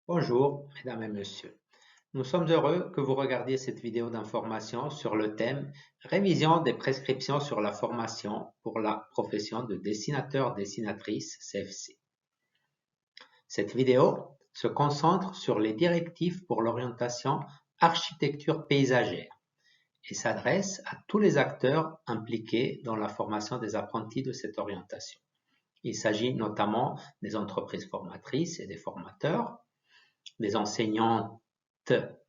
Bonjour, mesdames et messieurs. Nous sommes heureux que vous regardiez cette vidéo d'information sur le thème Révision des prescriptions sur la formation pour la profession de dessinateur-dessinatrice CFC. Cette vidéo se concentre sur les directives pour l'orientation architecture paysagère et s'adresse à tous les acteurs impliqués dans la formation des apprentis de cette orientation. Il s'agit notamment des entreprises formatrices et des formateurs, des enseignantes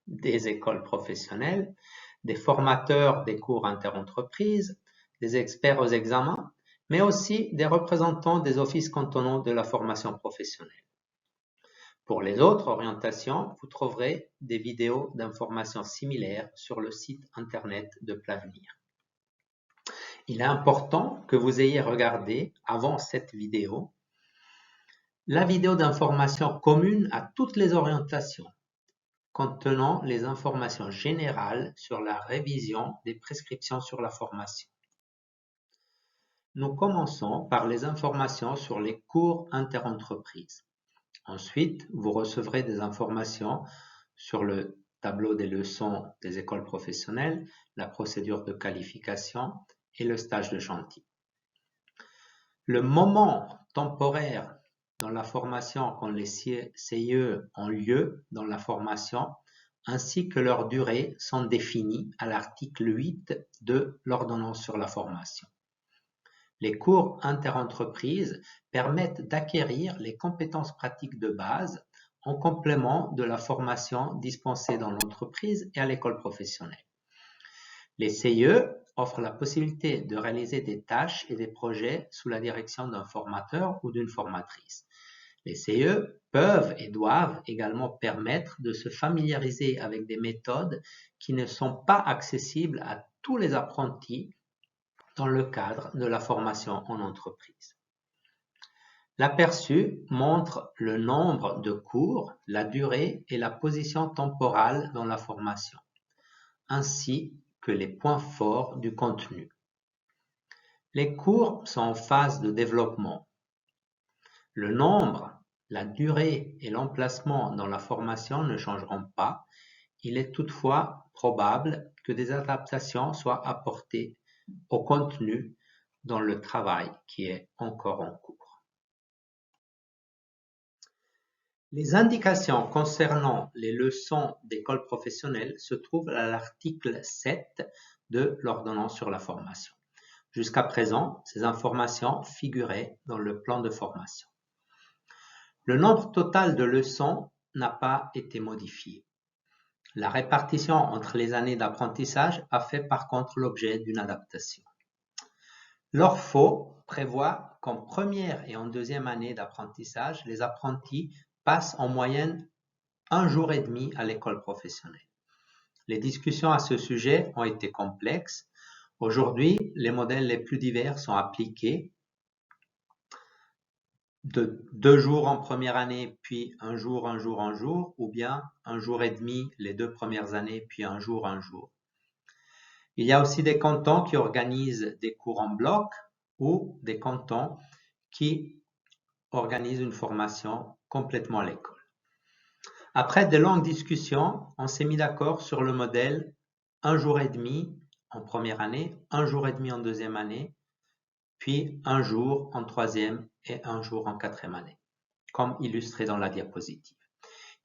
des écoles professionnelles, des formateurs des cours interentreprises, des experts aux examens, mais aussi des représentants des offices cantonaux de la formation professionnelle. Pour les autres orientations, vous trouverez des vidéos d'informations similaires sur le site internet de Plavenir. Il est important que vous ayez regardé avant cette vidéo la vidéo d'information commune à toutes les orientations, contenant les informations générales sur la révision des prescriptions sur la formation. Nous commençons par les informations sur les cours interentreprises. Ensuite, vous recevrez des informations sur le tableau des leçons des écoles professionnelles, la procédure de qualification et le stage de chantier. Le moment temporaire dans la formation quand les CIE ont lieu dans la formation ainsi que leur durée sont définis à l'article 8 de l'ordonnance sur la formation. Les cours interentreprises permettent d'acquérir les compétences pratiques de base en complément de la formation dispensée dans l'entreprise et à l'école professionnelle. Les CIE offrent la possibilité de réaliser des tâches et des projets sous la direction d'un formateur ou d'une formatrice. Les CIE peuvent et doivent également permettre de se familiariser avec des méthodes qui ne sont pas accessibles à tous les apprentis dans le cadre de la formation en entreprise. L'aperçu montre le nombre de cours, la durée et la position temporale dans la formation, ainsi que les points forts du contenu. Les cours sont en phase de développement. Le nombre, la durée et l'emplacement dans la formation ne changeront pas. Il est toutefois probable que des adaptations soient apportées au contenu dans le travail qui est encore en cours. Les indications concernant les leçons d'école professionnelle se trouvent à l'article 7 de l'ordonnance sur la formation. Jusqu'à présent, ces informations figuraient dans le plan de formation. Le nombre total de leçons n'a pas été modifié. La répartition entre les années d'apprentissage a fait par contre l'objet d'une adaptation. L'ORFO prévoit qu'en première et en deuxième année d'apprentissage, les apprentis passent en moyenne 1 jour et demi à l'école professionnelle. Les discussions à ce sujet ont été complexes. Aujourd'hui, les modèles les plus divers sont appliqués, de 2 jours en première année, puis un jour, ou bien 1 jour et demi les 2 premières années, puis un jour. Il y a aussi des cantons qui organisent des cours en bloc ou des cantons qui organisent une formation complètement à l'école. Après de longues discussions, on s'est mis d'accord sur le modèle 1 jour et demi en première année, 1 jour et demi en deuxième année, puis 1 jour en troisième et 1 jour en quatrième année, comme illustré dans la diapositive.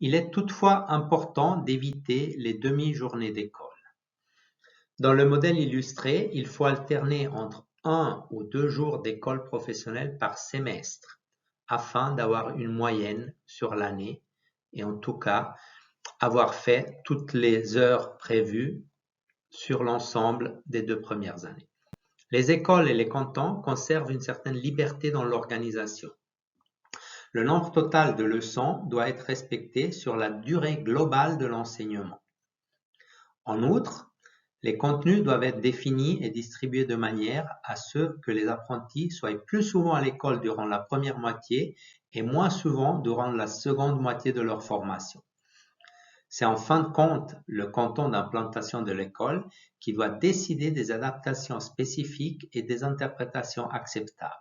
Il est toutefois important d'éviter les demi-journées d'école. Dans le modèle illustré, il faut alterner entre 1 ou 2 jours d'école professionnelle par semestre, afin d'avoir une moyenne sur l'année et en tout cas avoir fait toutes les heures prévues sur l'ensemble des 2 premières années. Les écoles et les cantons conservent une certaine liberté dans l'organisation. Le nombre total de leçons doit être respecté sur la durée globale de l'enseignement. En outre, les contenus doivent être définis et distribués de manière à ce que les apprentis soient plus souvent à l'école durant la première moitié et moins souvent durant la seconde moitié de leur formation. C'est en fin de compte le canton d'implantation de l'école qui doit décider des adaptations spécifiques et des interprétations acceptables.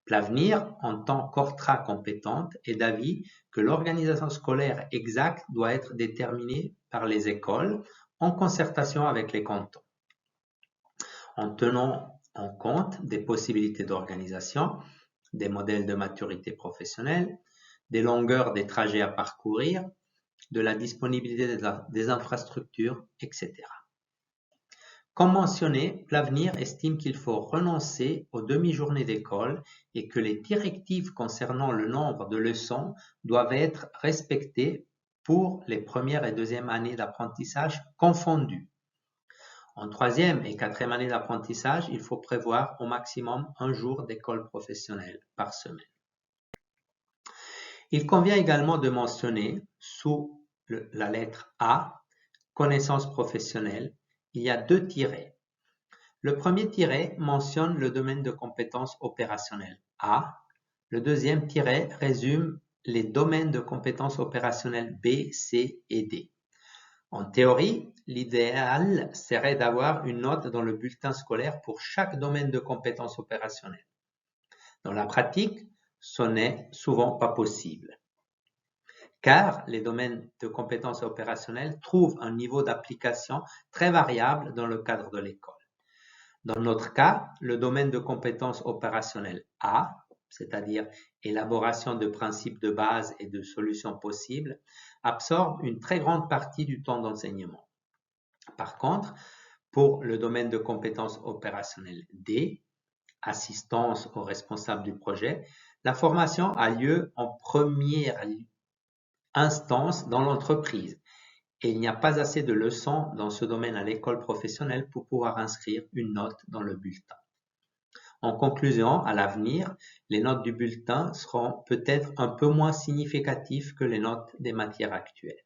Plavenir, en tant qu'ORTRA compétente, est d'avis que l'organisation scolaire exacte doit être déterminée par les écoles en concertation avec les cantons, en tenant en compte des possibilités d'organisation, des modèles de maturité professionnelle, des longueurs des trajets à parcourir, de la disponibilité des infrastructures, etc. Comme mentionné, Plavenir estime qu'il faut renoncer aux demi-journées d'école et que les directives concernant le nombre de leçons doivent être respectées pour les premières et deuxièmes années d'apprentissage confondues. En troisième et quatrième année d'apprentissage, il faut prévoir au maximum un jour d'école professionnelle par semaine. Il convient également de mentionner sous la lettre A, connaissances professionnelles, il y a 2 tirets. Le premier tiret mentionne le domaine de compétences opérationnelles A. Le deuxième tiret résume les domaines de compétences opérationnelles B, C et D. En théorie, l'idéal serait d'avoir une note dans le bulletin scolaire pour chaque domaine de compétences opérationnelles. Dans la pratique, ce n'est souvent pas possible, car les domaines de compétences opérationnelles trouvent un niveau d'application très variable dans le cadre de l'école. Dans notre cas, le domaine de compétences opérationnelles A, c'est-à-dire élaboration de principes de base et de solutions possibles, absorbe une très grande partie du temps d'enseignement. Par contre, pour le domaine de compétences opérationnelles D, assistance aux responsables du projet, la formation a lieu en première instance dans l'entreprise et il n'y a pas assez de leçons dans ce domaine à l'école professionnelle pour pouvoir inscrire une note dans le bulletin. En conclusion, à l'avenir, les notes du bulletin seront peut-être un peu moins significatives que les notes des matières actuelles.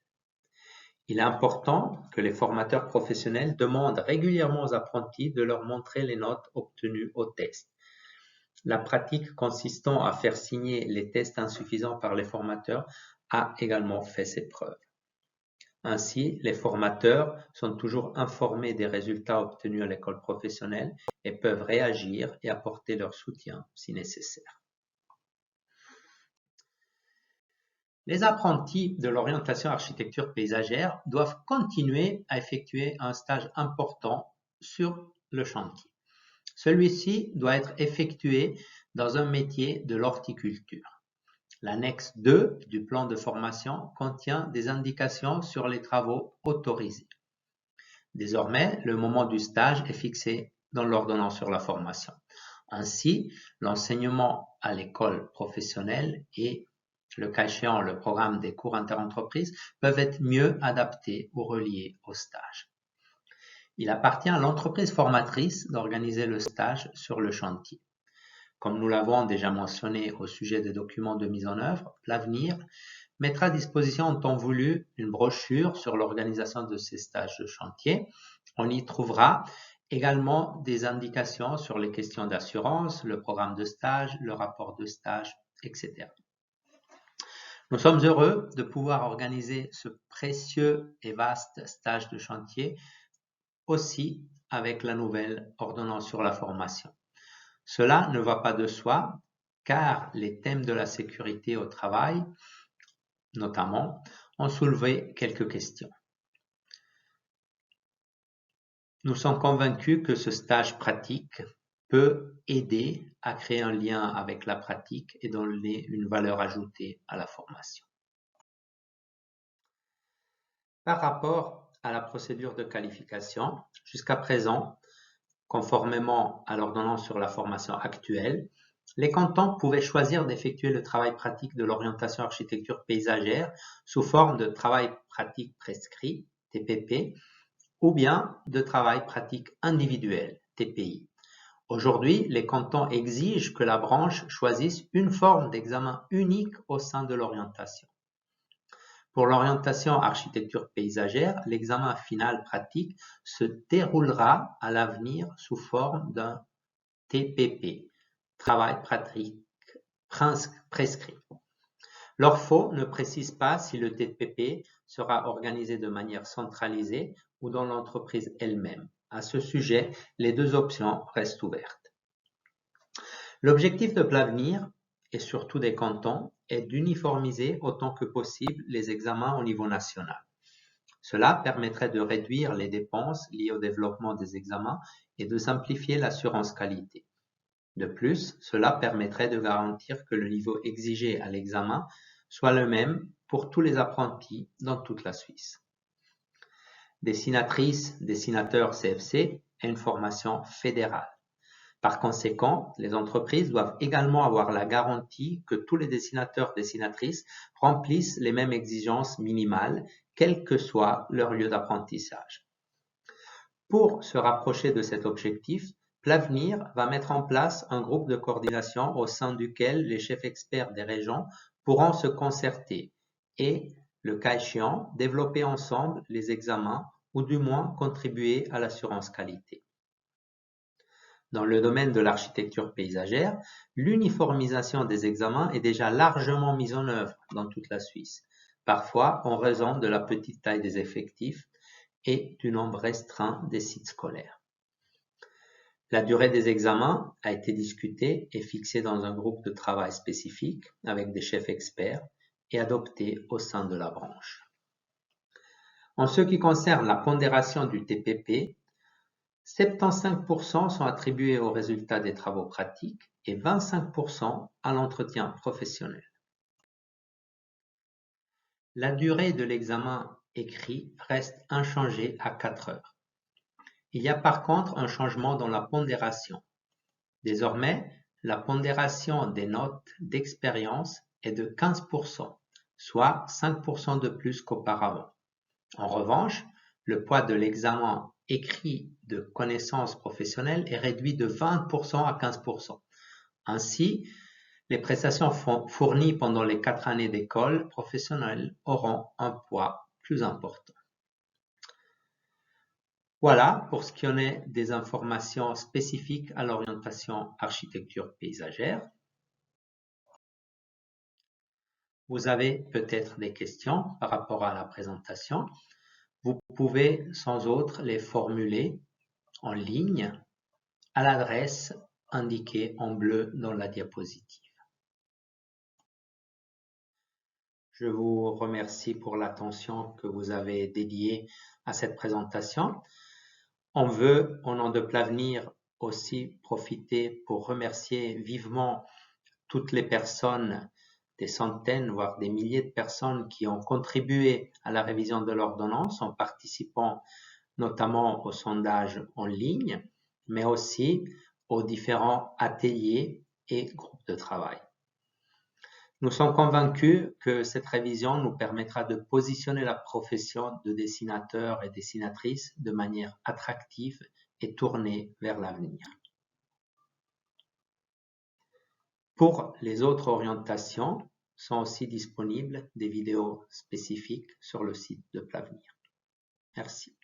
Il est important que les formateurs professionnels demandent régulièrement aux apprentis de leur montrer les notes obtenues au test. La pratique consistant à faire signer les tests insuffisants par les formateurs a également fait ses preuves. Ainsi, les formateurs sont toujours informés des résultats obtenus à l'école professionnelle et peuvent réagir et apporter leur soutien si nécessaire. Les apprentis de l'orientation architecture paysagère doivent continuer à effectuer un stage important sur le chantier. Celui-ci doit être effectué dans un métier de l'horticulture. L'annexe 2 du plan de formation contient des indications sur les travaux autorisés. Désormais, le moment du stage est fixé dans l'ordonnance sur la formation. Ainsi, l'enseignement à l'école professionnelle et, le cas échéant, le programme des cours interentreprises peuvent être mieux adaptés ou reliés au stage. Il appartient à l'entreprise formatrice d'organiser le stage sur le chantier. Comme nous l'avons déjà mentionné au sujet des documents de mise en œuvre, Plavenir mettra à disposition en temps voulu une brochure sur l'organisation de ces stages de chantier. On y trouvera également des indications sur les questions d'assurance, le programme de stage, le rapport de stage, etc. Nous sommes heureux de pouvoir organiser ce précieux et vaste stage de chantier aussi avec la nouvelle ordonnance sur la formation. Cela ne va pas de soi, car les thèmes de la sécurité au travail, notamment, ont soulevé quelques questions. Nous sommes convaincus que ce stage pratique peut aider à créer un lien avec la pratique et donner une valeur ajoutée à la formation. Par rapport à la procédure de qualification, jusqu'à présent, conformément à l'ordonnance sur la formation actuelle, les cantons pouvaient choisir d'effectuer le travail pratique de l'orientation architecture paysagère sous forme de travail pratique prescrit, TPP, ou bien de travail pratique individuel, TPI. Aujourd'hui, les cantons exigent que la branche choisisse une forme d'examen unique au sein de l'orientation. Pour l'orientation architecture paysagère, l'examen final pratique se déroulera à l'avenir sous forme d'un TPP, travail pratique prescrit. L'ORFO ne précise pas si le TPP sera organisé de manière centralisée ou dans l'entreprise elle-même. À ce sujet, les 2 options restent ouvertes. L'objectif de Plavenir, et surtout des cantons, est d'uniformiser autant que possible les examens au niveau national. Cela permettrait de réduire les dépenses liées au développement des examens et de simplifier l'assurance qualité. De plus, cela permettrait de garantir que le niveau exigé à l'examen soit le même pour tous les apprentis dans toute la Suisse. Dessinatrice, dessinateur CFC est une formation fédérale. Par conséquent, les entreprises doivent également avoir la garantie que tous les dessinateurs dessinatrices remplissent les mêmes exigences minimales, quel que soit leur lieu d'apprentissage. Pour se rapprocher de cet objectif, Plavenir va mettre en place un groupe de coordination au sein duquel les chefs experts des régions pourront se concerter et, le cas échéant, développer ensemble les examens ou du moins contribuer à l'assurance qualité. Dans le domaine de l'architecture paysagère, l'uniformisation des examens est déjà largement mise en œuvre dans toute la Suisse, parfois en raison de la petite taille des effectifs et du nombre restreint des sites scolaires. La durée des examens a été discutée et fixée dans un groupe de travail spécifique avec des chefs experts et adoptée au sein de la branche. En ce qui concerne la pondération du TPP, 75% sont attribués aux résultats des travaux pratiques et 25% à l'entretien professionnel. La durée de l'examen écrit reste inchangée à 4 heures. Il y a par contre un changement dans la pondération. Désormais, la pondération des notes d'expérience est de 15%, soit 5% de plus qu'auparavant. En revanche, le poids de l'examen écrit de connaissances professionnelles est réduit de 20% à 15%. Ainsi, les prestations fournies pendant les 4 années d'école professionnelle auront un poids plus important. Voilà pour ce qui en est des informations spécifiques à l'orientation architecture paysagère. Vous avez peut-être des questions par rapport à la présentation. Vous pouvez sans autre les formuler en ligne à l'adresse indiquée en bleu dans la diapositive. Je vous remercie pour l'attention que vous avez dédiée à cette présentation. On veut, au nom de Plavenir, aussi profiter pour remercier vivement toutes les personnes, des centaines, voire des milliers de personnes qui ont contribué à la révision de l'ordonnance en participant notamment au sondage en ligne, mais aussi aux différents ateliers et groupes de travail. Nous sommes convaincus que cette révision nous permettra de positionner la profession de dessinateur et dessinatrice de manière attractive et tournée vers l'avenir. Pour les autres orientations, sont aussi disponibles des vidéos spécifiques sur le site de Plavenir. Merci.